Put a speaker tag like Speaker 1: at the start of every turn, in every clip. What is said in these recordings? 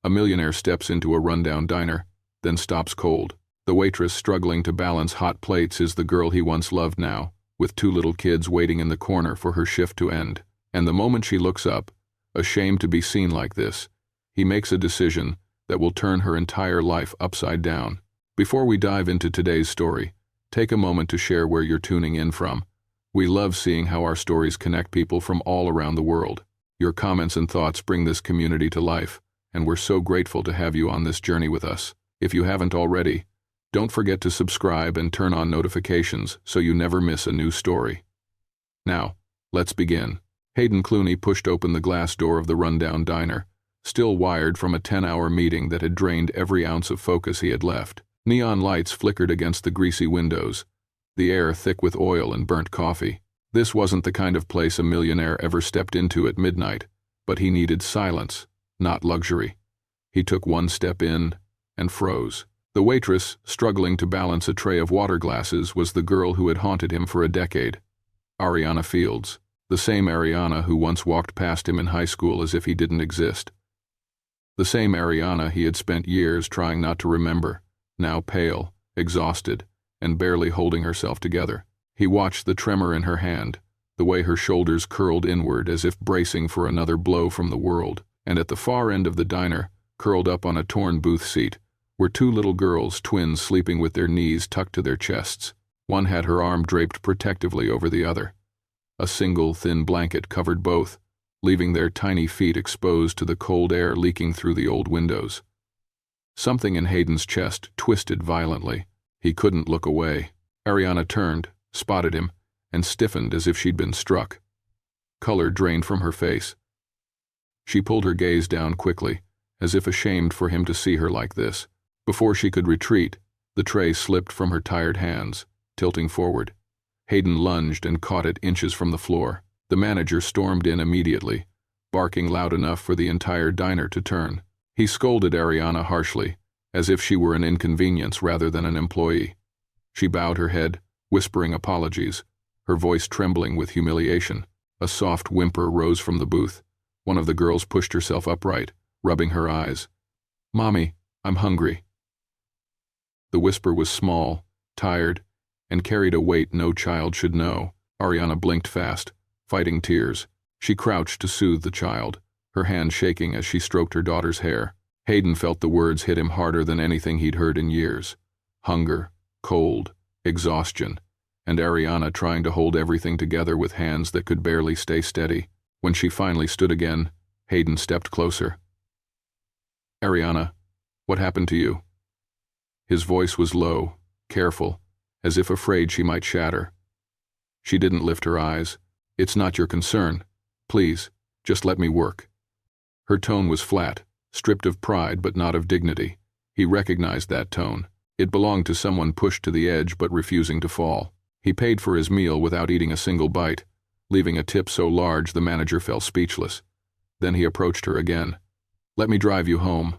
Speaker 1: A millionaire steps into a rundown diner, then stops cold. The waitress struggling to balance hot plates is the girl he once loved now, with two little kids waiting in the corner for her shift to end. And the moment she looks up, ashamed to be seen like this, he makes a decision that will turn her entire life upside down. Before we dive into today's story, take a moment to share where you're tuning in from. We love seeing how our stories connect people from all around the world. Your comments and thoughts bring this community to life, and we're so grateful to have you on this journey with us. If you haven't already, don't forget to subscribe and turn on notifications so you never miss a new story. Now, let's begin. Hayden Clooney pushed open the glass door of the rundown diner, still wired from a 10-hour meeting that had drained every ounce of focus he had left. Neon lights flickered against the greasy windows, the air thick with oil and burnt coffee. This wasn't the kind of place a millionaire ever stepped into at midnight, but he needed silence, not luxury. He took one step in and froze. The waitress, struggling to balance a tray of water glasses, was the girl who had haunted him for a decade. Ariana Fields, the same Ariana who once walked past him in high school as if he didn't exist. The same Ariana he had spent years trying not to remember, now pale, exhausted, and barely holding herself together. He watched the tremor in her hand, the way her shoulders curled inward as if bracing for another blow from the world. And at the far end of the diner, curled up on a torn booth seat, were two little girls, twins, sleeping with their knees tucked to their chests. One had her arm draped protectively over the other. A single thin blanket covered both, leaving their tiny feet exposed to the cold air leaking through the old windows. Something in Hayden's chest twisted violently. He couldn't look away. Ariana turned, spotted him, and stiffened as if she'd been struck. Color drained from her face. She pulled her gaze down quickly, as if ashamed for him to see her like this. Before she could retreat, the tray slipped from her tired hands, tilting forward. Hayden lunged and caught it inches from the floor. The manager stormed in immediately, barking loud enough for the entire diner to turn. He scolded Ariana harshly, as if she were an inconvenience rather than an employee. She bowed her head, whispering apologies, her voice trembling with humiliation. A soft whimper rose from the booth. One of the girls pushed herself upright, rubbing her eyes. "Mommy, I'm hungry." The whisper was small, tired, and carried a weight no child should know. Ariana blinked fast, fighting tears. She crouched to soothe the child, her hand shaking as she stroked her daughter's hair. Hayden felt the words hit him harder than anything he'd heard in years. Hunger, cold, exhaustion, and Ariana trying to hold everything together with hands that could barely stay steady. When she finally stood again, Hayden stepped closer. "Ariana, what happened to you?" His voice was low, careful, as if afraid she might shatter. She didn't lift her eyes. "It's not your concern. Please, just let me work." Her tone was flat, stripped of pride but not of dignity. He recognized that tone. It belonged to someone pushed to the edge but refusing to fall. He paid for his meal without eating a single bite, leaving a tip so large the manager fell speechless. Then he approached her again. "Let me drive you home."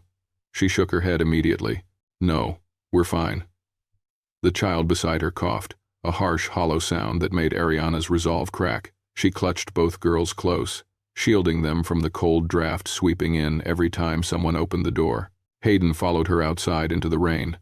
Speaker 1: She shook her head immediately. "No, we're fine." The child beside her coughed, a harsh, hollow sound that made Ariana's resolve crack. She clutched both girls close, shielding them from the cold draft sweeping in every time someone opened the door. Hayden followed her outside into the rain.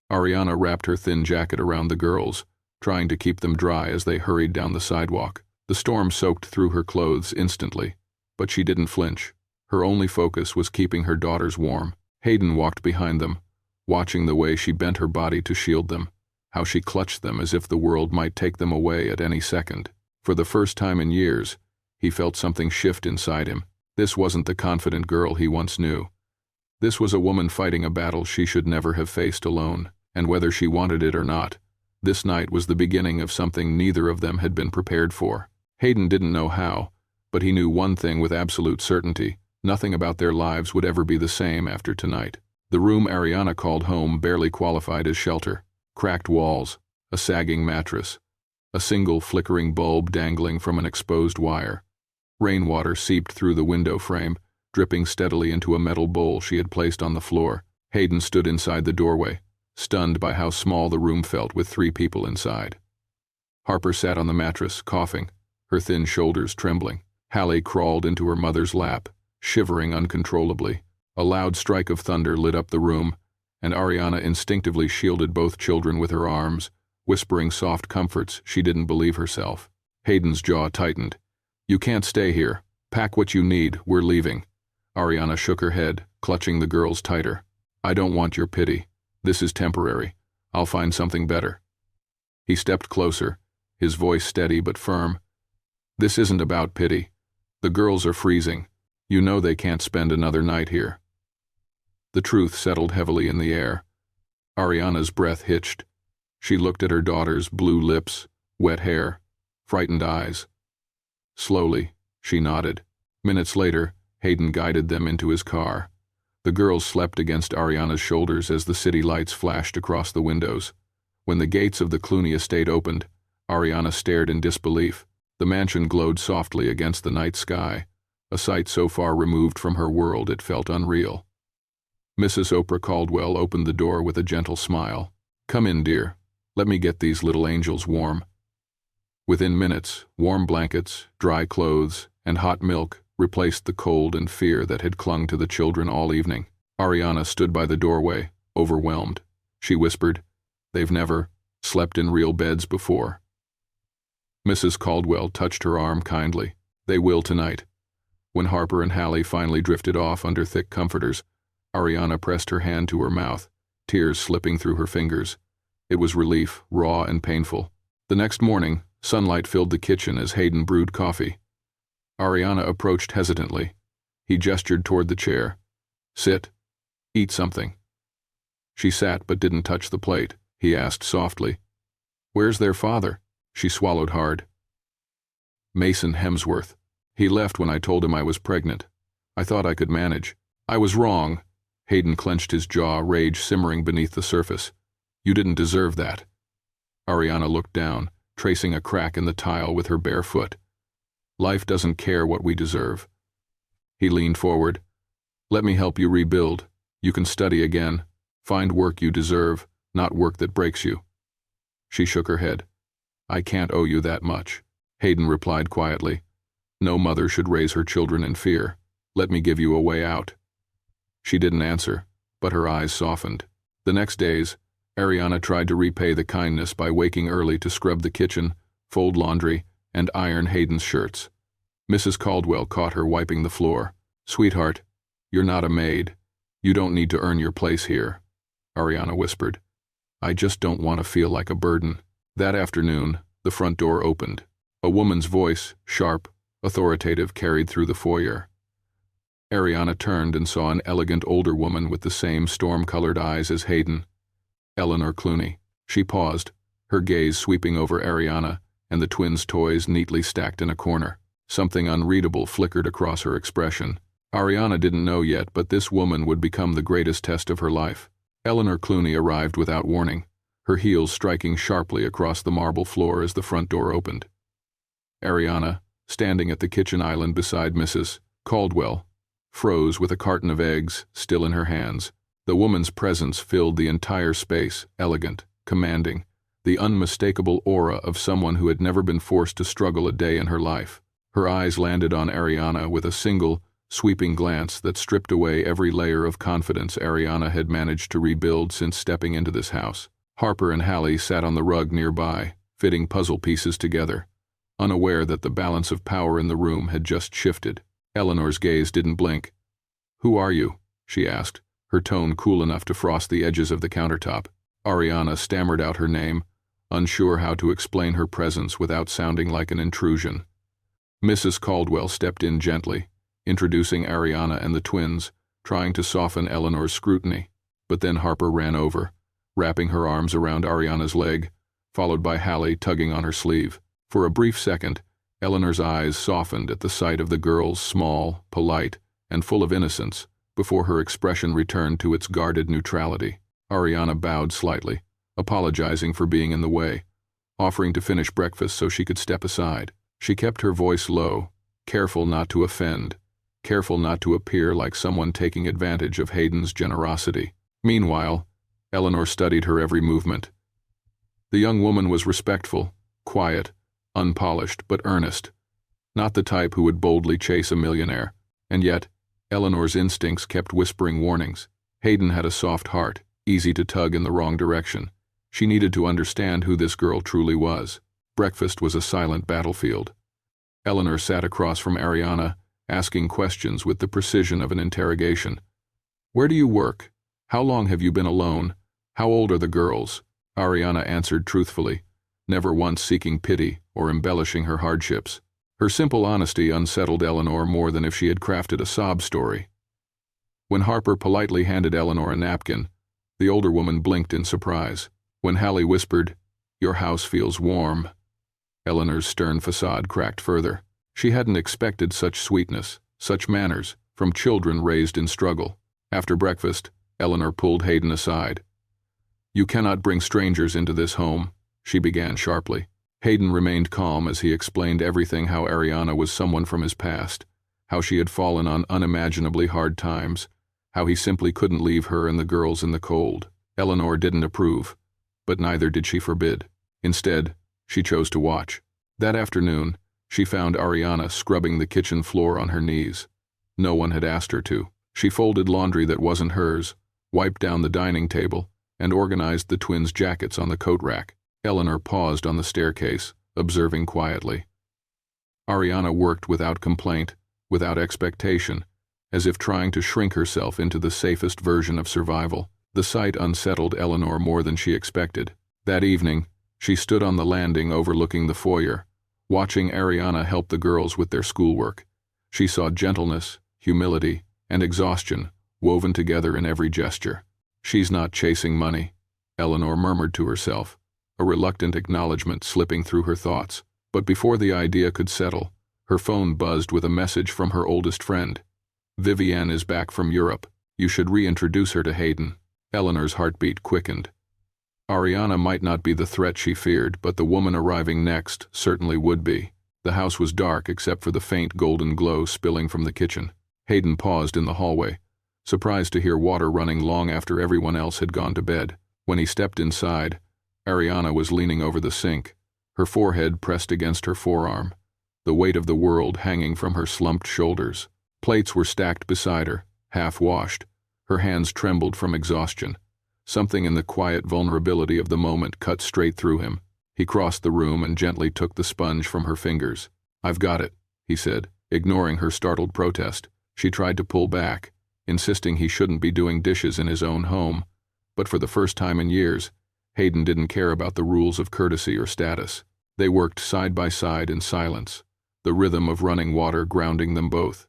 Speaker 1: Ariana wrapped her thin jacket around the girls, trying to keep them dry as they hurried down the sidewalk. The storm soaked through her clothes instantly, but she didn't flinch. Her only focus was keeping her daughters warm. Hayden walked behind them, watching the way she bent her body to shield them, how she clutched them as if the world might take them away at any second. For the first time in years, he felt something shift inside him. This wasn't the confident girl he once knew. This was a woman fighting a battle she should never have faced alone, and whether she wanted it or not, this night was the beginning of something neither of them had been prepared for. Hayden didn't know how, but he knew one thing with absolute certainty: nothing about their lives would ever be the same after tonight. The room Ariana called home barely qualified as shelter. Cracked walls, a sagging mattress, a single flickering bulb dangling from an exposed wire. Rainwater seeped through the window frame, dripping steadily into a metal bowl she had placed on the floor. Hayden stood inside the doorway, stunned by how small the room felt with 3 people inside. Harper sat on the mattress, coughing, her thin shoulders trembling. Hallie crawled into her mother's lap, shivering uncontrollably. A loud strike of thunder lit up the room, and Ariana instinctively shielded both children with her arms, whispering soft comforts she didn't believe herself. Hayden's jaw tightened. "You can't stay here. Pack what you need, we're leaving." Ariana shook her head, clutching the girls tighter. "I don't want your pity. This is temporary. I'll find something better." He stepped closer, his voice steady but firm. "This isn't about pity. The girls are freezing. You know they can't spend another night here." The truth settled heavily in the air. Ariana's breath hitched. She looked at her daughter's blue lips, wet hair, frightened eyes. Slowly, she nodded. Minutes later, Hayden guided them into his car. The girls slept against Ariana's shoulders as the city lights flashed across the windows. When the gates of the Clooney estate opened, Ariana stared in disbelief. The mansion glowed softly against the night sky, a sight so far removed from her world it felt unreal. Mrs. Oprah Caldwell opened the door with a gentle smile. "Come in, dear. Let me get these little angels warm." Within minutes, warm blankets, dry clothes, and hot milk replaced the cold and fear that had clung to the children all evening. Ariana stood by the doorway, overwhelmed. She whispered, "They've never slept in real beds before." Mrs. Caldwell touched her arm kindly. "They will tonight." When Harper and Hallie finally drifted off under thick comforters, Ariana pressed her hand to her mouth, tears slipping through her fingers. It was relief, raw and painful. The next morning, sunlight filled the kitchen as Hayden brewed coffee. Ariana approached hesitantly. He gestured toward the chair. "Sit. Eat something." She sat but didn't touch the plate. He asked softly, "Where's their father?" She swallowed hard. "Mason Hemsworth. He left when I told him I was pregnant. I thought I could manage. I was wrong." Hayden clenched his jaw, rage simmering beneath the surface. "You didn't deserve that." Ariana looked down, tracing a crack in the tile with her bare foot. "Life doesn't care what we deserve." He leaned forward. "Let me help you rebuild. You can study again. Find work you deserve, not work that breaks you." She shook her head. "I can't owe you that much." Hayden replied quietly. "No mother should raise her children in fear. Let me give you a way out." She didn't answer, but her eyes softened. The next days, Ariana tried to repay the kindness by waking early to scrub the kitchen, fold laundry, and iron Hayden's shirts. Mrs. Caldwell caught her wiping the floor. "Sweetheart, you're not a maid. You don't need to earn your place here," Ariana whispered. "I just don't want to feel like a burden." That afternoon, the front door opened. A woman's voice, sharp, authoritative, carried through the foyer. Ariana turned and saw an elegant older woman with the same storm-colored eyes as Hayden. Eleanor Clooney. She paused, her gaze sweeping over Ariana and the twins' toys neatly stacked in a corner. Something unreadable flickered across her expression. Ariana didn't know yet, but this woman would become the greatest test of her life. Eleanor Clooney arrived without warning, her heels striking sharply across the marble floor as the front door opened. Ariana, standing at the kitchen island beside Mrs. Caldwell, froze with a carton of eggs still in her hands. The woman's presence filled the entire space, elegant, commanding, the unmistakable aura of someone who had never been forced to struggle a day in her life. Her eyes landed on Ariana with a single, sweeping glance that stripped away every layer of confidence Ariana had managed to rebuild since stepping into this house. Harper and Hallie sat on the rug nearby, fitting puzzle pieces together, unaware that the balance of power in the room had just shifted. Eleanor's gaze didn't blink. "Who are you?" she asked, her tone cool enough to frost the edges of the countertop. Ariana stammered out her name, unsure how to explain her presence without sounding like an intrusion. Mrs. Caldwell stepped in gently, introducing Ariana and the twins, trying to soften Eleanor's scrutiny. But then Harper ran over, wrapping her arms around Ariana's leg, followed by Hallie tugging on her sleeve. For a brief second, Eleanor's eyes softened at the sight of the girls, small, polite, and full of innocence, before her expression returned to its guarded neutrality. Ariana bowed slightly, apologizing for being in the way, offering to finish breakfast so she could step aside. She kept her voice low, careful not to offend, careful not to appear like someone taking advantage of Hayden's generosity. Meanwhile, Eleanor studied her every movement. The young woman was respectful, quiet, unpolished but earnest, not the type who would boldly chase a millionaire, and yet Eleanor's instincts kept whispering warnings. Hayden had a soft heart, easy to tug in the wrong direction. She needed to understand who this girl truly was. Breakfast was a silent battlefield. Eleanor sat across from Ariana, asking questions with the precision of an interrogation. "Where do you work? How long have you been alone? How old are the girls?" Ariana answered truthfully, never once seeking pity or embellishing her hardships. Her simple honesty unsettled Eleanor more than if she had crafted a sob story. When Harper politely handed Eleanor a napkin, the older woman blinked in surprise. When Hallie whispered, "Your house feels warm," Eleanor's stern facade cracked further. She hadn't expected such sweetness, such manners, from children raised in struggle. After breakfast, Eleanor pulled Hayden aside. "You cannot bring strangers into this home," she began sharply. Hayden remained calm as he explained everything: how Ariana was someone from his past, how she had fallen on unimaginably hard times, how he simply couldn't leave her and the girls in the cold. Eleanor didn't approve, but neither did she forbid. Instead, she chose to watch. That afternoon, she found Ariana scrubbing the kitchen floor on her knees. No one had asked her to. She folded laundry that wasn't hers, wiped down the dining table, and organized the twins' jackets on the coat rack. Eleanor paused on the staircase, observing quietly. Ariana worked without complaint, without expectation, as if trying to shrink herself into the safest version of survival. The sight unsettled Eleanor more than she expected. That evening, she stood on the landing overlooking the foyer, watching Ariana help the girls with their schoolwork. She saw gentleness, humility, and exhaustion woven together in every gesture. "She's not chasing money," Eleanor murmured to herself, a reluctant acknowledgement slipping through her thoughts. But before the idea could settle, her phone buzzed with a message from her oldest friend. "Vivienne is back from Europe. You should reintroduce her to Hayden." Eleanor's heartbeat quickened. Ariana might not be the threat she feared, but the woman arriving next certainly would be. The house was dark except for the faint golden glow spilling from the kitchen. Hayden paused in the hallway, surprised to hear water running long after everyone else had gone to bed. When he stepped inside, Ariana was leaning over the sink, her forehead pressed against her forearm, the weight of the world hanging from her slumped shoulders. Plates were stacked beside her, half-washed. Her hands trembled from exhaustion. Something in the quiet vulnerability of the moment cut straight through him. He crossed the room and gently took the sponge from her fingers. "I've got it," he said, ignoring her startled protest. She tried to pull back, insisting he shouldn't be doing dishes in his own home, but for the first time in years, Hayden didn't care about the rules of courtesy or status. They worked side by side in silence, the rhythm of running water grounding them both.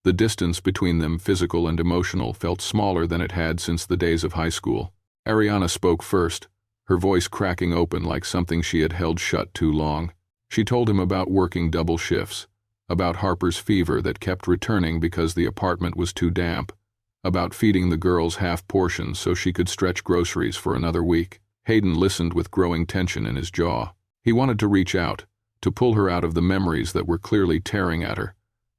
Speaker 1: The distance between them, physical and emotional, felt smaller than it had since the days of high school. Ariana spoke first, her voice cracking open like something she had held shut too long. She told him about working double shifts, about Harper's fever that kept returning because the apartment was too damp, about feeding the girls half portions so she could stretch groceries for another week. Hayden listened with growing tension in his jaw. He wanted to reach out, to pull her out of the memories that were clearly tearing at her,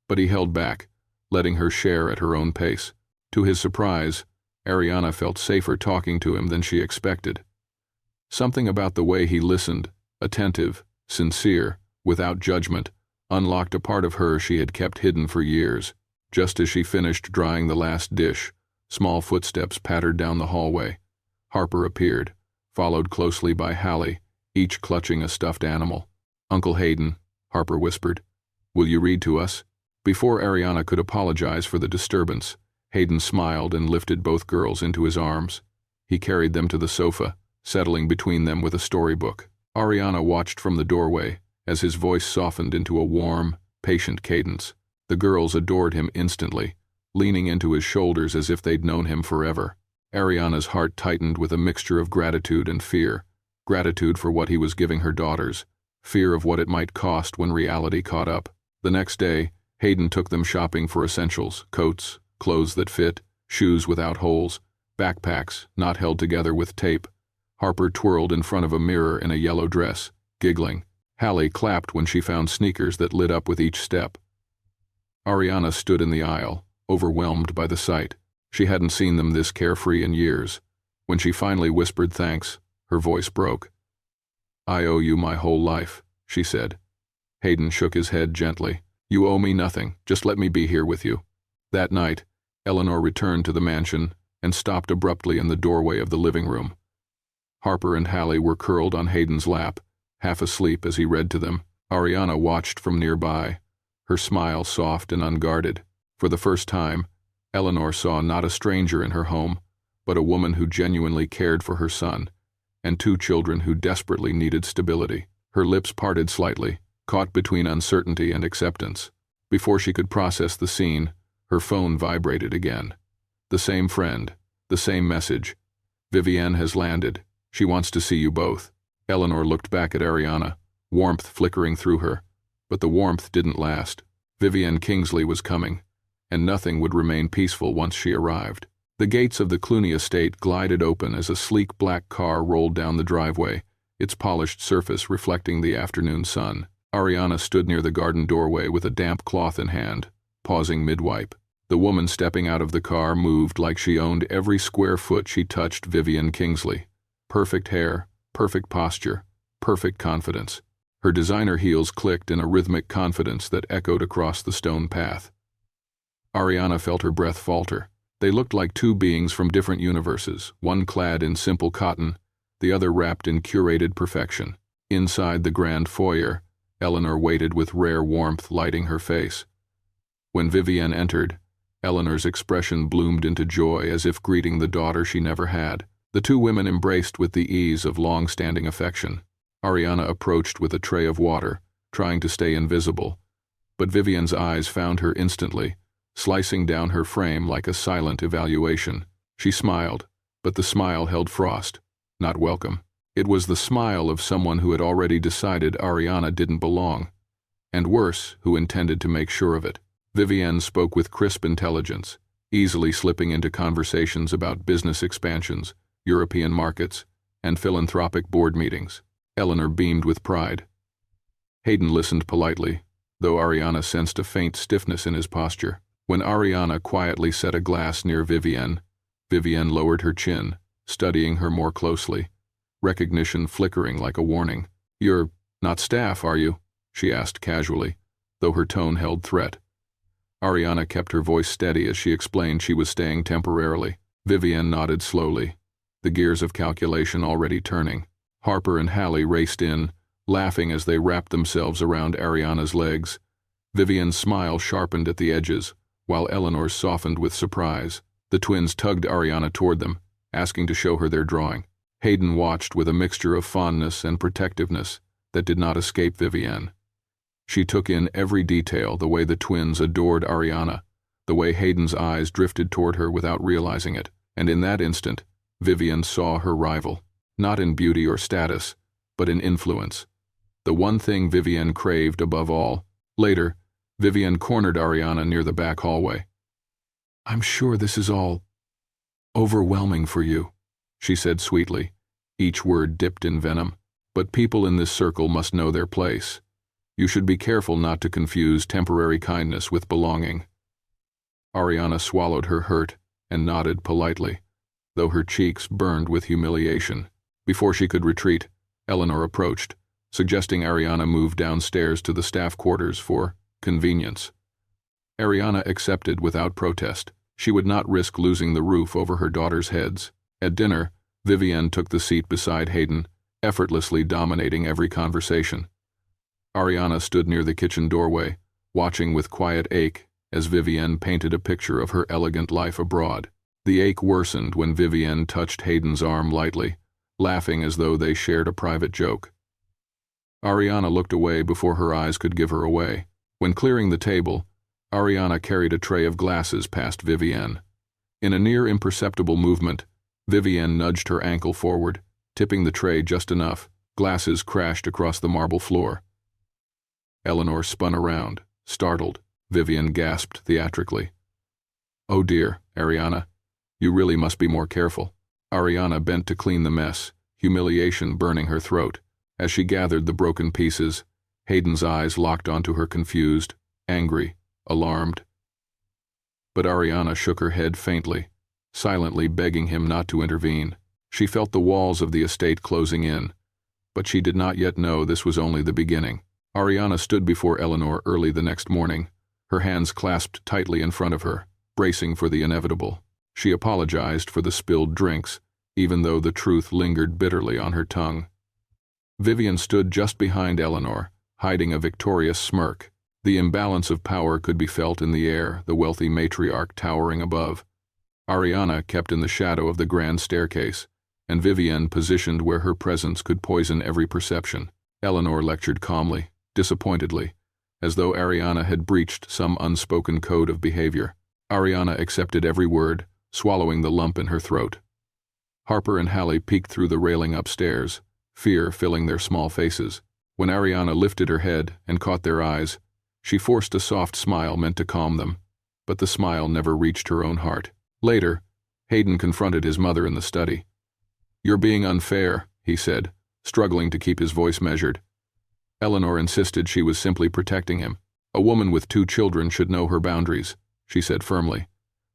Speaker 1: but he held back, letting her share at her own pace. To his surprise, Ariana felt safer talking to him than she expected. Something about the way he listened, attentive, sincere, without judgment, unlocked a part of her she had kept hidden for years. Just as she finished drying the last dish, small footsteps pattered down the hallway. Harper appeared, followed closely by Hallie, each clutching a stuffed animal. "Uncle Hayden," Harper whispered, "will you read to us?" Before Ariana could apologize for the disturbance, Hayden smiled and lifted both girls into his arms. He carried them to the sofa, settling between them with a storybook. Ariana watched from the doorway as his voice softened into a warm, patient cadence. The girls adored him instantly, leaning into his shoulders as if they'd known him forever. Ariana's heart tightened with a mixture of gratitude and fear. Gratitude for what he was giving her daughters, fear of what it might cost when reality caught up. The next day, Hayden took them shopping for essentials: coats, clothes that fit, shoes without holes, backpacks not held together with tape. Harper twirled in front of a mirror in a yellow dress, giggling. Hallie clapped when she found sneakers that lit up with each step. Ariana stood in the aisle, overwhelmed by the sight. She hadn't seen them this carefree in years. When she finally whispered thanks, her voice broke. "I owe you my whole life," she said. Hayden shook his head gently. "You owe me nothing. Just let me be here with you." That night, Eleanor returned to the mansion and stopped abruptly in the doorway of the living room. Harper and Hallie were curled on Hayden's lap, half asleep as he read to them. Ariana watched from nearby, her smile soft and unguarded. For the first time, Eleanor saw not a stranger in her home, but a woman who genuinely cared for her son, and two children who desperately needed stability. Her lips parted slightly, caught between uncertainty and acceptance. Before she could process the scene, her phone vibrated again. The same friend, the same message. Vivienne has landed. She wants to see you both. Eleanor looked back at Ariana, warmth flickering through her, but the warmth didn't last. Vivienne Kingsley was coming, and nothing would remain peaceful once she arrived. The gates of the Clooney estate glided open as a sleek black car rolled down the driveway, its polished surface reflecting the afternoon sun. Ariana stood near the garden doorway with a damp cloth in hand, pausing mid-wipe. The woman stepping out of the car moved like she owned every square foot she touched. Vivienne Kingsley. Perfect hair, perfect posture, perfect confidence. Her designer heels clicked in a rhythmic confidence that echoed across the stone path. Ariana felt her breath falter. They looked like two beings from different universes, one clad in simple cotton, the other wrapped in curated perfection. Inside the grand foyer, Eleanor waited with rare warmth lighting her face. When Vivienne entered, Eleanor's expression bloomed into joy as if greeting the daughter she never had. The two women embraced with the ease of long-standing affection. Ariana approached with a tray of water, trying to stay invisible, but Vivienne's eyes found her instantly, slicing down her frame like a silent evaluation. She smiled, but the smile held frost, not welcome. It was the smile of someone who had already decided Ariana didn't belong, and worse, who intended to make sure of it. Vivienne spoke with crisp intelligence, easily slipping into conversations about business expansions, European markets, and philanthropic board meetings. Eleanor beamed with pride. Hayden listened politely, though Ariana sensed a faint stiffness in his posture. When Ariana quietly set a glass near Vivienne, Vivienne lowered her chin, studying her more closely, recognition flickering like a warning. "You're not staff, are you?" she asked casually, though her tone held threat. Ariana kept her voice steady as she explained she was staying temporarily. Vivienne nodded slowly, the gears of calculation already turning. Harper and Hallie raced in, laughing as they wrapped themselves around Ariana's legs. Vivienne's smile sharpened at the edges, while Eleanor's softened with surprise. The twins tugged Ariana toward them, asking to show her their drawing. Hayden watched with a mixture of fondness and protectiveness that did not escape Vivienne. She took in every detail, the way the twins adored Ariana, the way Hayden's eyes drifted toward her without realizing it, and in that instant, Vivienne saw her rival, not in beauty or status, but in influence. The one thing Vivienne craved above all. Later, Vivienne cornered Ariana near the back hallway. "I'm sure this is all overwhelming for you," she said sweetly, each word dipped in venom. "But people in this circle must know their place. You should be careful not to confuse temporary kindness with belonging." Ariana swallowed her hurt and nodded politely, though her cheeks burned with humiliation. Before she could retreat, Eleanor approached, suggesting Ariana move downstairs to the staff quarters for convenience. Ariana accepted without protest. She would not risk losing the roof over her daughters' heads. At dinner, Vivienne took the seat beside Hayden, effortlessly dominating every conversation. Ariana stood near the kitchen doorway, watching with quiet ache as Vivienne painted a picture of her elegant life abroad. The ache worsened when Vivienne touched Hayden's arm lightly, laughing as though they shared a private joke. Ariana looked away before her eyes could give her away. When clearing the table, Ariana carried a tray of glasses past Vivienne. In a near imperceptible movement, Vivienne nudged her ankle forward, tipping the tray just enough. Glasses crashed across the marble floor. Eleanor spun around, startled. Vivienne gasped theatrically. "Oh dear, Ariana, you really must be more careful." Ariana bent to clean the mess, humiliation burning her throat. As she gathered the broken pieces, Hayden's eyes locked onto her, confused, angry, alarmed. But Ariana shook her head faintly, silently begging him not to intervene. She felt the walls of the estate closing in, but she did not yet know this was only the beginning. Ariana stood before Eleanor early the next morning, her hands clasped tightly in front of her, bracing for the inevitable. She apologized for the spilled drinks, even though the truth lingered bitterly on her tongue. Vivian stood just behind Eleanor, hiding a victorious smirk. The imbalance of power could be felt in the air, the wealthy matriarch towering above. Ariana kept in the shadow of the grand staircase, and Vivian positioned where her presence could poison every perception. Eleanor lectured calmly, disappointedly, as though Ariana had breached some unspoken code of behavior. Ariana accepted every word, swallowing the lump in her throat. Harper and Hallie peeked through the railing upstairs, fear filling their small faces. When Ariana lifted her head and caught their eyes, she forced a soft smile meant to calm them, but the smile never reached her own heart. Later, Hayden confronted his mother in the study. "You're being unfair," he said, struggling to keep his voice measured. Eleanor insisted she was simply protecting him. "A woman with 2 children should know her boundaries," she said firmly.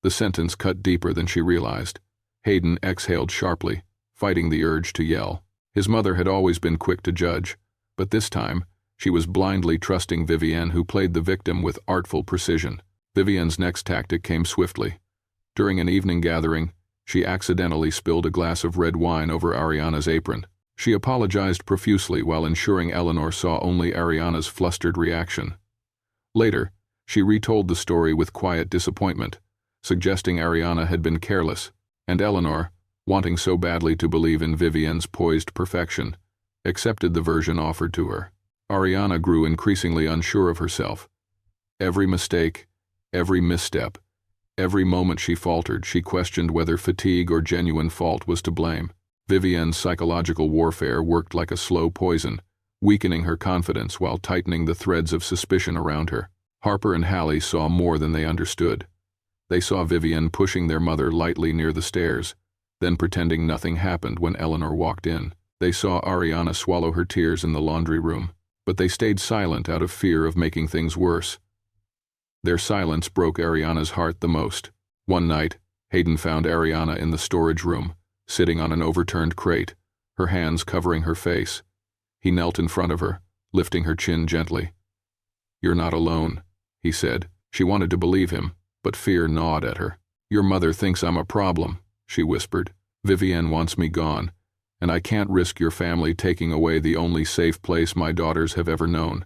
Speaker 1: The sentence cut deeper than she realized. Hayden exhaled sharply, fighting the urge to yell. His mother had always been quick to judge, but this time, she was blindly trusting Vivian, who played the victim with artful precision. Vivian's next tactic came swiftly. During an evening gathering, she accidentally spilled a glass of red wine over Ariana's apron. She apologized profusely while ensuring Eleanor saw only Ariana's flustered reaction. Later, she retold the story with quiet disappointment, suggesting Ariana had been careless, and Eleanor, wanting so badly to believe in Vivian's poised perfection, accepted the version offered to her. Ariana grew increasingly unsure of herself. Every mistake, every misstep, every moment she faltered, she questioned whether fatigue or genuine fault was to blame. Vivian's psychological warfare worked like a slow poison, weakening her confidence while tightening the threads of suspicion around her. Harper and Hallie saw more than they understood. They saw Vivian pushing their mother lightly near the stairs, then pretending nothing happened when Eleanor walked in. They saw Ariana swallow her tears in the laundry room, but they stayed silent out of fear of making things worse. Their silence broke Ariana's heart the most. One night, Hayden found Ariana in the storage room, sitting on an overturned crate, her hands covering her face. He knelt in front of her, lifting her chin gently. "You're not alone," he said. She wanted to believe him, but fear gnawed at her. "Your mother thinks I'm a problem," she whispered. "Vivian wants me gone, and I can't risk your family taking away the only safe place my daughters have ever known."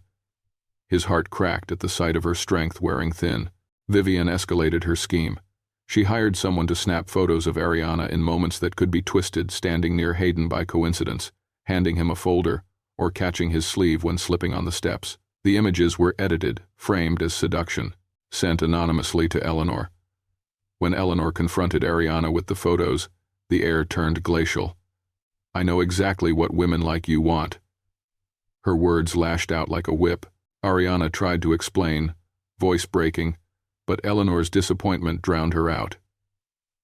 Speaker 1: His heart cracked at the sight of her strength wearing thin. Vivian escalated her scheme. She hired someone to snap photos of Ariana in moments that could be twisted, standing near Hayden by coincidence, handing him a folder, or catching his sleeve when slipping on the steps. The images were edited, framed as seduction, sent anonymously to Eleanor. When Eleanor confronted Ariana with the photos, the air turned glacial. "I know exactly what women like you want." Her words lashed out like a whip. Ariana tried to explain, voice breaking, but Eleanor's disappointment drowned her out.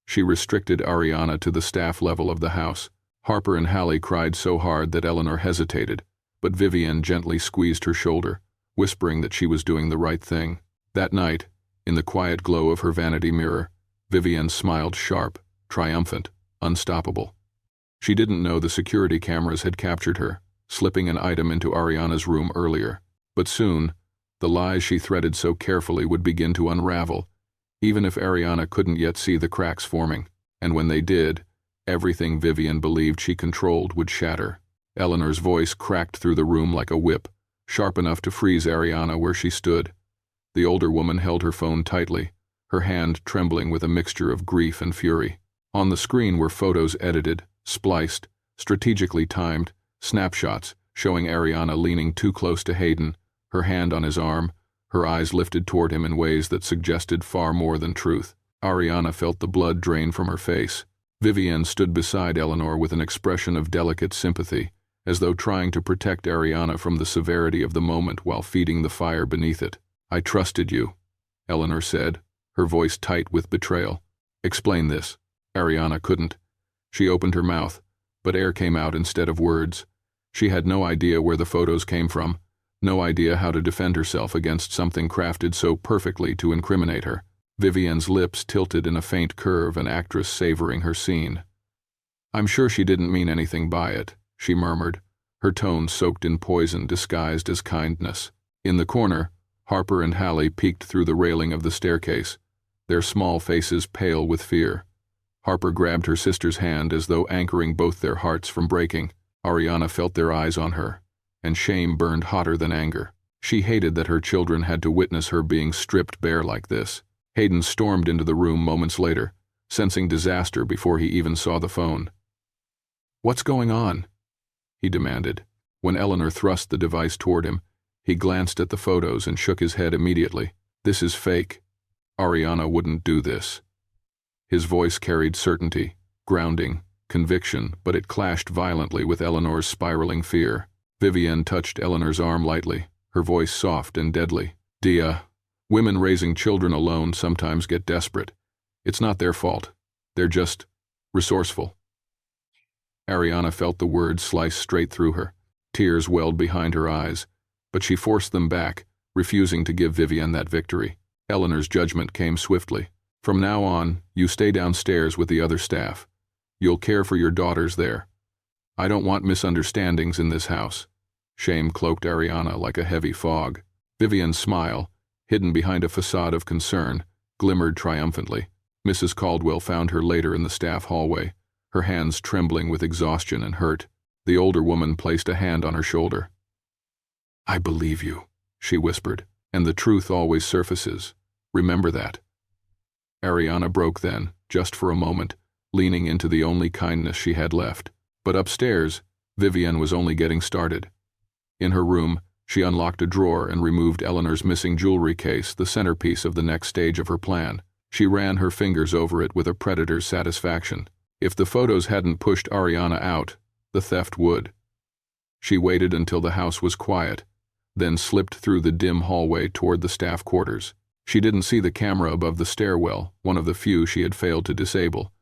Speaker 1: She restricted Ariana to the staff level of the house. Harper and Hallie cried so hard that Eleanor hesitated, but Vivian gently squeezed her shoulder, whispering that she was doing the right thing. That night, in the quiet glow of her vanity mirror, Vivian smiled sharp, triumphant, unstoppable. She didn't know the security cameras had captured her, slipping an item into Ariana's room earlier. But soon, the lies she threaded so carefully would begin to unravel, even if Ariana couldn't yet see the cracks forming. And when they did, everything Vivian believed she controlled would shatter. Eleanor's voice cracked through the room like a whip, sharp enough to freeze Ariana where she stood. The older woman held her phone tightly, her hand trembling with a mixture of grief and fury. On the screen were photos edited, spliced, strategically timed, snapshots showing Ariana leaning too close to Hayden, her hand on his arm, her eyes lifted toward him in ways that suggested far more than truth. Ariana felt the blood drain from her face. Vivian stood beside Eleanor with an expression of delicate sympathy, as though trying to protect Ariana from the severity of the moment while feeding the fire beneath it. "I trusted you," Eleanor said, her voice tight with betrayal. "Explain this." Ariana couldn't. She opened her mouth, but air came out instead of words. She had no idea where the photos came from, no idea how to defend herself against something crafted so perfectly to incriminate her. Vivian's lips tilted in a faint curve, an actress savoring her scene. "I'm sure she didn't mean anything by it," she murmured, her tone soaked in poison disguised as kindness. In the corner, Harper and Hallie peeked through the railing of the staircase. their small faces pale with fear. Harper grabbed her sister's hand as though anchoring both their hearts from breaking. Ariana felt their eyes on her, and shame burned hotter than anger. She hated that her children had to witness her being stripped bare like this. Hayden stormed into the room moments later, sensing disaster before he even saw the phone. "What's going on?" he demanded. When Eleanor thrust the device toward him, he glanced at the photos and shook his head immediately. "This is fake. Ariana wouldn't do this." His voice carried certainty, grounding, conviction, but it clashed violently with Eleanor's spiraling fear. Vivienne touched Eleanor's arm lightly, her voice soft and deadly. "Dia, women raising children alone sometimes get desperate. It's not their fault. They're just resourceful." Ariana felt the words slice straight through her. Tears welled behind her eyes, but she forced them back, refusing to give Vivienne that victory. Eleanor's judgment came swiftly. "From now on, you stay downstairs with the other staff. You'll care for your daughters there. I don't want misunderstandings in this house." Shame cloaked Ariana like a heavy fog. Vivienne's smile, hidden behind a facade of concern, glimmered triumphantly. Mrs. Caldwell found her later in the staff hallway, her hands trembling with exhaustion and hurt. The older woman placed a hand on her shoulder. "I believe you," she whispered, "and the truth always surfaces. Remember that." Ariana broke then, just for a moment, leaning into the only kindness she had left. But upstairs, Vivienne was only getting started. In her room, she unlocked a drawer and removed Eleanor's missing jewelry case, the centerpiece of the next stage of her plan. She ran her fingers over it with a predator's satisfaction. If the photos hadn't pushed Ariana out, the theft would. She waited until the house was quiet, then slipped through the dim hallway toward the staff quarters. She didn't see the camera above the stairwell, one of the few she had failed to disable.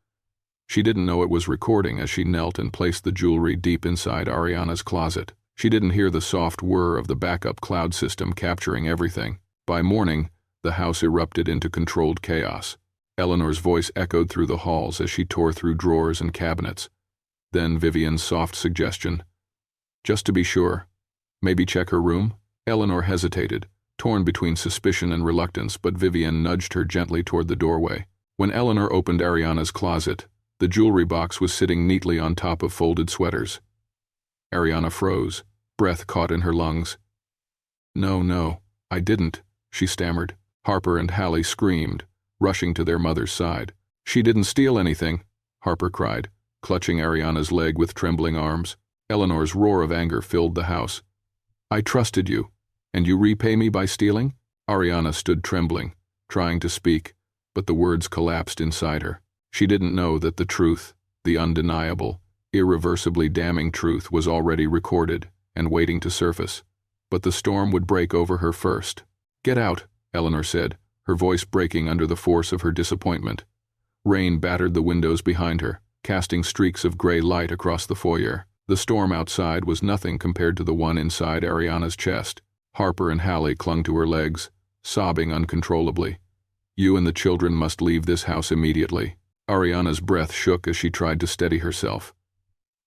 Speaker 1: She didn't know it was recording as she knelt and placed the jewelry deep inside Ariana's closet. She didn't hear the soft whir of the backup cloud system capturing everything. By morning, the house erupted into controlled chaos. Eleanor's voice echoed through the halls as she tore through drawers and cabinets. Then Vivienne's soft suggestion, "Just to be sure, maybe check her room?" Eleanor hesitated, torn between suspicion and reluctance, but Vivienne nudged her gently toward the doorway. When Eleanor opened Ariana's closet, the jewelry box was sitting neatly on top of folded sweaters. Ariana froze, breath caught in her lungs. No, I didn't," she stammered. Harper and Hallie screamed, rushing to their mother's side. "She didn't steal anything," Harper cried, clutching Ariana's leg with trembling arms. Eleanor's roar of anger filled the house. "I trusted you, and you repay me by stealing?" Ariana stood trembling, trying to speak, but the words collapsed inside her. She didn't know that the truth, the undeniable, irreversibly damning truth, was already recorded and waiting to surface. But the storm would break over her first. "Get out," Eleanor said, her voice breaking under the force of her disappointment. Rain battered the windows behind her, casting streaks of gray light across the foyer. The storm outside was nothing compared to the one inside Ariana's chest. Harper and Hallie clung to her legs, sobbing uncontrollably. "You and the children must leave this house immediately." Ariana's breath shook as she tried to steady herself.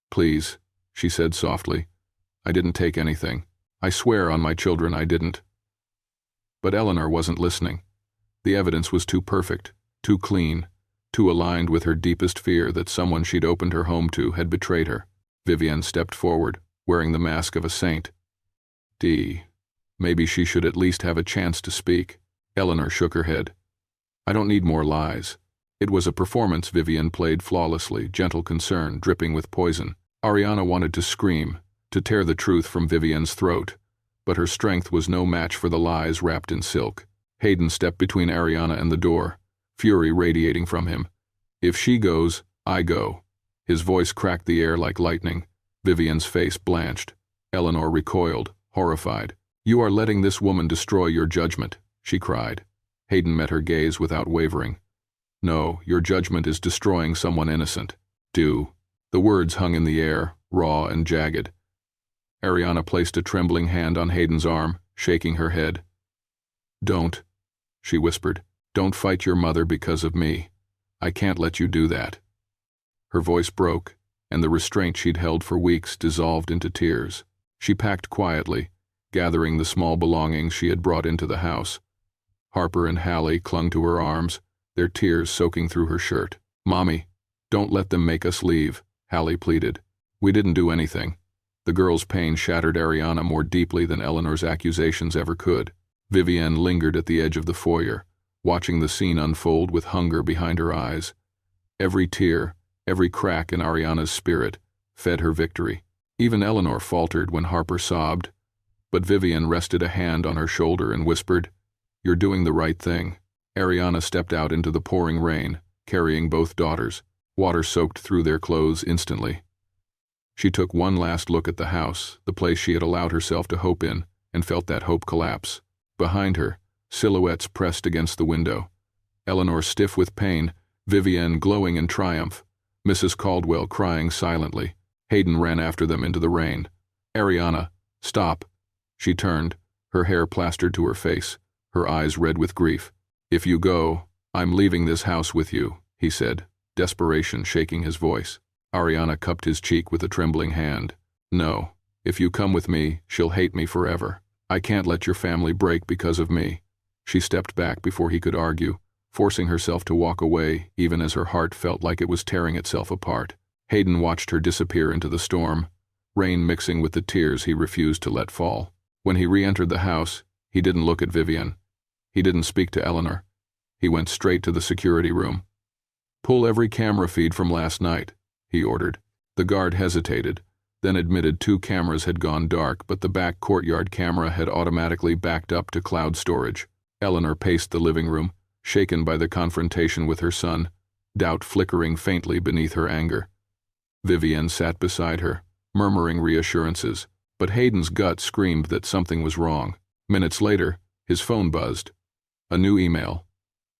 Speaker 1: "Please," she said softly. "I didn't take anything. I swear on my children I didn't." But Eleanor wasn't listening. The evidence was too perfect, too clean, too aligned with her deepest fear that someone she'd opened her home to had betrayed her. Vivienne stepped forward, wearing the mask of a saint. Maybe she should at least have a chance to speak. Eleanor shook her head. "I don't need more lies." It was a performance Vivienne played flawlessly, gentle concern dripping with poison. Ariana wanted to scream, to tear the truth from Vivienne's throat, but her strength was no match for the lies wrapped in silk. Hayden stepped between Ariana and the door, fury radiating from him. "If she goes, I go." His voice cracked the air like lightning. Vivienne's face blanched. Eleanor recoiled, horrified. "You are letting this woman destroy your judgment," she cried. Hayden met her gaze without wavering. "No, your judgment is destroying someone innocent." "Do." The words hung in the air, raw and jagged. Ariana placed a trembling hand on Hayden's arm, shaking her head. "Don't," she whispered. "Don't fight your mother because of me. I can't let you do that." Her voice broke, and the restraint she'd held for weeks dissolved into tears. She packed quietly, gathering the small belongings she had brought into the house. Harper and Hallie clung to her arms, their tears soaking through her shirt. "Mommy, don't let them make us leave," Hallie pleaded. "We didn't do anything." The girl's pain shattered Ariana more deeply than Eleanor's accusations ever could. Vivienne lingered at the edge of the foyer, watching the scene unfold with hunger behind her eyes. Every tear, every crack in Ariana's spirit, fed her victory. Even Eleanor faltered when Harper sobbed, but Vivienne rested a hand on her shoulder and whispered, "You're doing the right thing." Ariana stepped out into the pouring rain, carrying both daughters. Water soaked through their clothes instantly. She took one last look at the house, the place she had allowed herself to hope in, and felt that hope collapse. Behind her, silhouettes pressed against the window. Eleanor stiff with pain, Vivienne glowing in triumph, Mrs. Caldwell crying silently. Hayden ran after them into the rain. "Ariana, stop." She turned, her hair plastered to her face, her eyes red with grief. "If you go, I'm leaving this house with you," he said, desperation shaking his voice. Ariana cupped his cheek with a trembling hand. "No, if you come with me, she'll hate me forever. I can't let your family break because of me." She stepped back before he could argue, forcing herself to walk away even as her heart felt like it was tearing itself apart. Hayden watched her disappear into the storm, rain mixing with the tears he refused to let fall. When he re-entered the house, he didn't look at Vivienne. He didn't speak to Eleanor. He went straight to the security room. "Pull every camera feed from last night," he ordered. The guard hesitated, then admitted 2 cameras had gone dark, but the back courtyard camera had automatically backed up to cloud storage. Eleanor paced the living room, shaken by the confrontation with her son, doubt flickering faintly beneath her anger. Vivienne sat beside her, murmuring reassurances, but Hayden's gut screamed that something was wrong. Minutes later, his phone buzzed. A new email.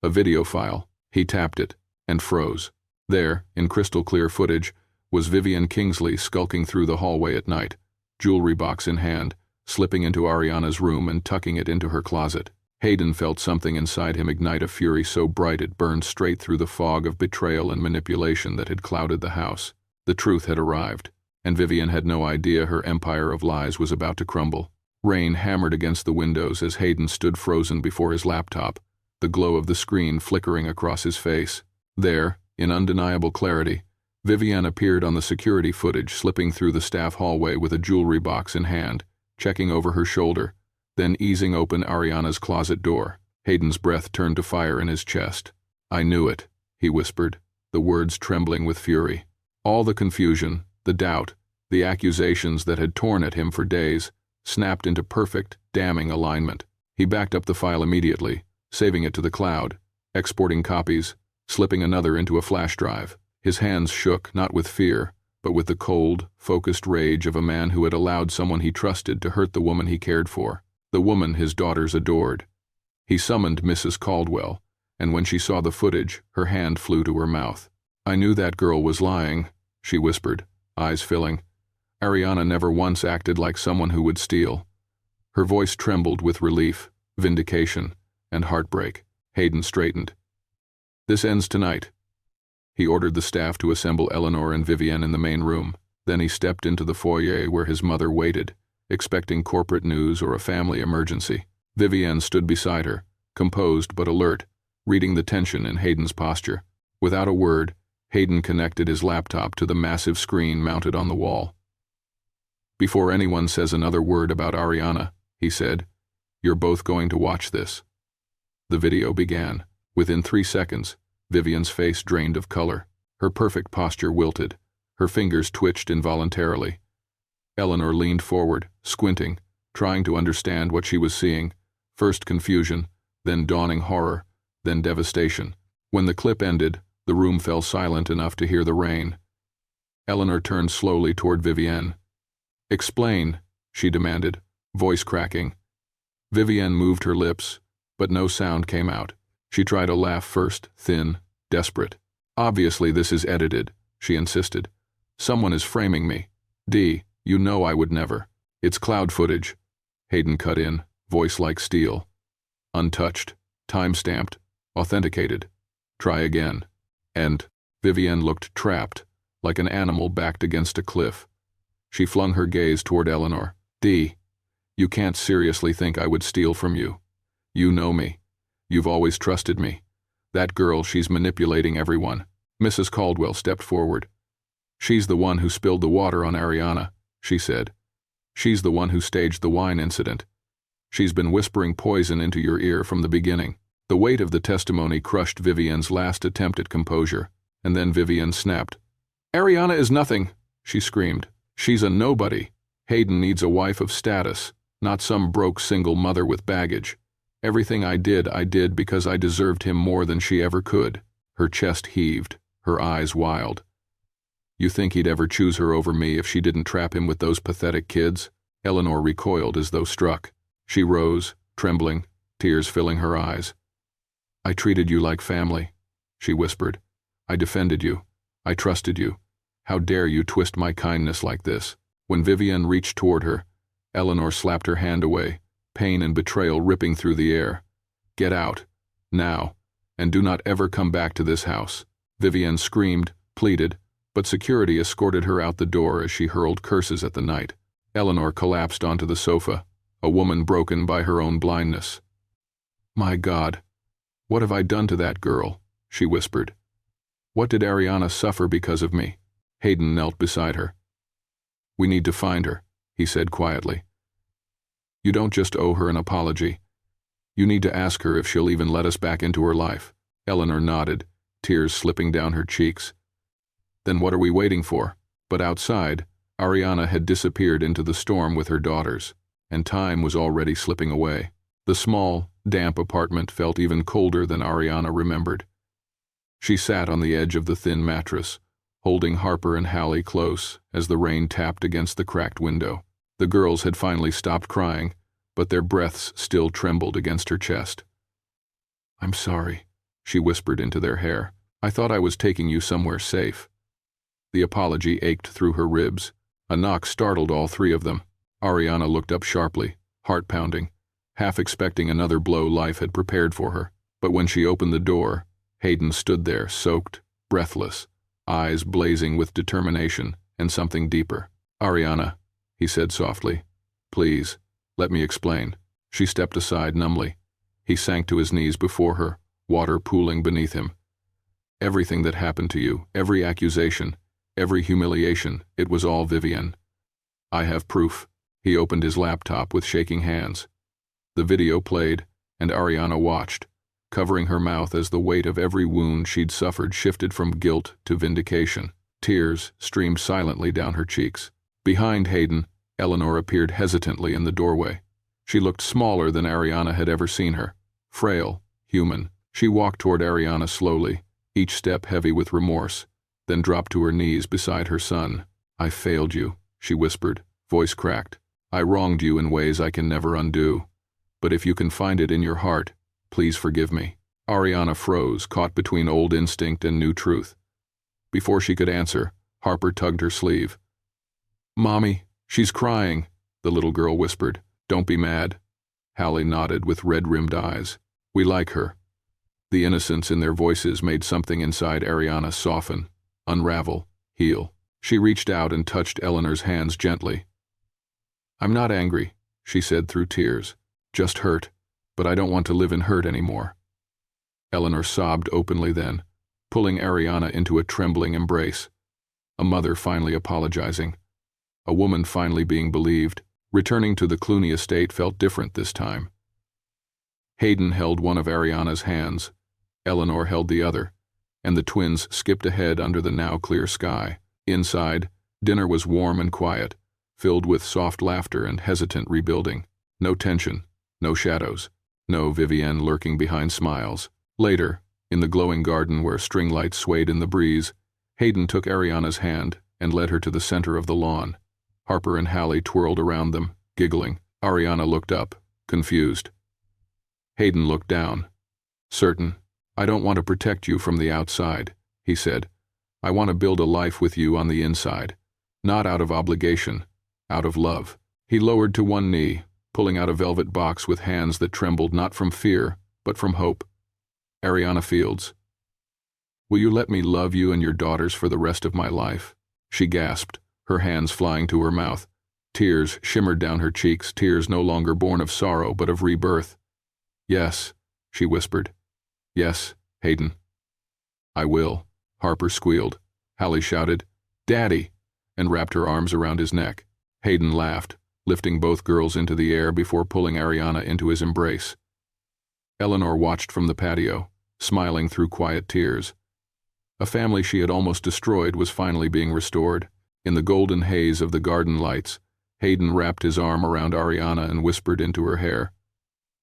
Speaker 1: A video file. He tapped it, and froze. There, in crystal-clear footage, was Vivienne Kingsley skulking through the hallway at night, jewelry box in hand, slipping into Ariana's room and tucking it into her closet. Hayden felt something inside him ignite a fury so bright it burned straight through the fog of betrayal and manipulation that had clouded the house. The truth had arrived, and Vivienne had no idea her empire of lies was about to crumble. Rain hammered against the windows as Hayden stood frozen before his laptop, the glow of the screen flickering across his face. There, in undeniable clarity, Vivienne appeared on the security footage, slipping through the staff hallway with a jewelry box in hand, checking over her shoulder, then easing open Ariana's closet door. Hayden's breath turned to fire in his chest. "I knew it," he whispered, the words trembling with fury. All the confusion, the doubt, the accusations that had torn at him for days, snapped into perfect, damning alignment. He backed up the file immediately, saving it to the cloud, exporting copies, slipping another into a flash drive. His hands shook not with fear, but with the cold, focused rage of a man who had allowed someone he trusted to hurt the woman he cared for, the woman his daughters adored. He summoned Mrs. Caldwell, and when she saw the footage, her hand flew to her mouth. "I knew that girl was lying," she whispered, eyes filling. Ariana never once acted like someone who would steal. Her voice trembled with relief, vindication, and heartbreak. Hayden straightened. "This ends tonight." He ordered the staff to assemble Eleanor and Vivienne in the main room. Then he stepped into the foyer where his mother waited, expecting corporate news or a family emergency. Vivienne stood beside her, composed but alert, reading the tension in Hayden's posture. Without a word, Hayden connected his laptop to the massive screen mounted on the wall. "Before anyone says another word about Ariana," he said, "you're both going to watch this." The video began. Within 3 seconds, Vivienne's face drained of color. Her perfect posture wilted. Her fingers twitched involuntarily. Eleanor leaned forward, squinting, trying to understand what she was seeing. First confusion, then dawning horror, then devastation. When the clip ended, the room fell silent enough to hear the rain. Eleanor turned slowly toward Vivienne. "Explain," she demanded, voice cracking. Vivienne moved her lips, but no sound came out. She tried a laugh first, thin, desperate. "Obviously this is edited," she insisted. "Someone is framing me. Dee, you know I would never. It's cloud footage." Hayden cut in, voice like steel. "Untouched, time-stamped, authenticated. Try again." And Vivienne looked trapped, like an animal backed against a cliff. She flung her gaze toward Eleanor. "Dee, you can't seriously think I would steal from you. You know me. You've always trusted me. That girl, she's manipulating everyone. Mrs. Caldwell stepped forward. She's the one who spilled the water on Ariana, she said. She's the one who staged the wine incident. She's been whispering poison into your ear from the beginning. The weight of the testimony crushed Vivian's last attempt at composure, and then Vivian snapped. Ariana is nothing, she screamed. She's a nobody. Hayden needs a wife of status, not some broke single mother with baggage. Everything I did because I deserved him more than she ever could. Her chest heaved, her eyes wild. You think he'd ever choose her over me if she didn't trap him with those pathetic kids? Eleanor recoiled as though struck. She rose, trembling, tears filling her eyes. I treated you like family, she whispered. I defended you. I trusted you. How dare you twist my kindness like this? When Vivian reached toward her, Eleanor slapped her hand away, pain and betrayal ripping through the air. Get out, now, and do not ever come back to this house. Vivian screamed, pleaded, but security escorted her out the door as she hurled curses at the night. Eleanor collapsed onto the sofa, a woman broken by her own blindness. My God, what have I done to that girl? She whispered. What did Ariana suffer because of me? Hayden knelt beside her. We need to find her, he said quietly. You don't just owe her an apology. You need to ask her if she'll even let us back into her life. Eleanor nodded, tears slipping down her cheeks. Then what are we waiting for? But outside, Ariana had disappeared into the storm with her daughters, and time was already slipping away. The small, damp apartment felt even colder than Ariana remembered. She sat on the edge of the thin mattress, holding Harper and Hallie close as the rain tapped against the cracked window. The girls had finally stopped crying, but their breaths still trembled against her chest. I'm sorry, she whispered into their hair. I thought I was taking you somewhere safe. The apology ached through her ribs. A knock startled all three of them. Ariana looked up sharply, heart pounding, half expecting another blow life had prepared for her. But when she opened the door, Hayden stood there, soaked, breathless, eyes blazing with determination and something deeper. Ariana, he said softly, please, let me explain. She stepped aside numbly. He sank to his knees before her, water pooling beneath him. Everything that happened to you, every accusation, every humiliation, it was all Vivian. I have proof. He opened his laptop with shaking hands. The video played, and Ariana watched, covering her mouth as the weight of every wound she'd suffered shifted from guilt to vindication. Tears streamed silently down her cheeks. Behind Hayden, Eleanor appeared hesitantly in the doorway. She looked smaller than Ariana had ever seen her. Frail, human. She walked toward Ariana slowly, each step heavy with remorse, then dropped to her knees beside her son. I failed you, she whispered, voice cracked. I wronged you in ways I can never undo. But if you can find it in your heart, please forgive me. Ariana froze, caught between old instinct and new truth. Before she could answer, Harper tugged her sleeve. Mommy, she's crying, the little girl whispered. Don't be mad. Hallie nodded with red-rimmed eyes. We like her. The innocence in their voices made something inside Ariana soften, unravel, heal. She reached out and touched Eleanor's hands gently. I'm not angry, she said through tears. Just hurt, but I don't want to live in hurt anymore. Eleanor sobbed openly then, pulling Ariana into a trembling embrace. A mother finally apologizing. A woman finally being believed. Returning to the Clooney estate felt different this time. Hayden held one of Ariana's hands, Eleanor held the other, and the twins skipped ahead under the now clear sky. Inside, dinner was warm and quiet, filled with soft laughter and hesitant rebuilding. No tension, no shadows, no Vivienne lurking behind smiles. Later, in the glowing garden where string lights swayed in the breeze, Hayden took Ariana's hand and led her to the center of the lawn. Harper and Hallie twirled around them, giggling. Ariana looked up, confused. Hayden looked down. Certain, I don't want to protect you from the outside, he said. I want to build a life with you on the inside. Not out of obligation, out of love. He lowered to one knee, pulling out a velvet box with hands that trembled not from fear, but from hope. Ariana Fields. Will you let me love you and your daughters for the rest of my life? She gasped, her hands flying to her mouth. Tears shimmered down her cheeks, tears no longer born of sorrow but of rebirth. Yes, she whispered. Yes, Hayden. I will, Harper squealed. Hallie shouted, Daddy, and wrapped her arms around his neck. Hayden laughed, lifting both girls into the air before pulling Ariana into his embrace. Eleanor watched from the patio, smiling through quiet tears. A family she had almost destroyed was finally being restored. In the golden haze of the garden lights, Hayden wrapped his arm around Ariana and whispered into her hair,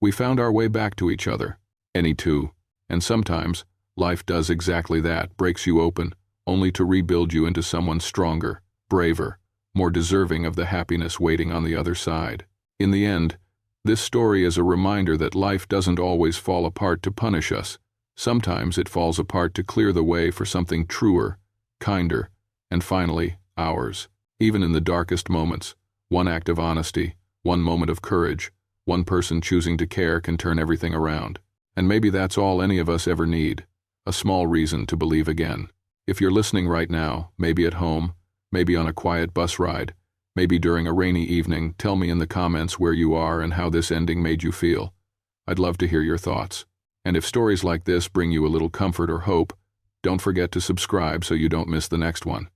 Speaker 1: We found our way back to each other, any two, and sometimes life does exactly that, breaks you open, only to rebuild you into someone stronger, braver, more deserving of the happiness waiting on the other side. In the end, this story is a reminder that life doesn't always fall apart to punish us. Sometimes it falls apart to clear the way for something truer, kinder, and finally, ours. Even in the darkest moments, one act of honesty, one moment of courage, one person choosing to care can turn everything around. And maybe that's all any of us ever need, a small reason to believe again. If you're listening right now, maybe at home, maybe on a quiet bus ride, maybe during a rainy evening, tell me in the comments where you are and how this ending made you feel. I'd love to hear your thoughts. And if stories like this bring you a little comfort or hope, don't forget to subscribe so you don't miss the next one.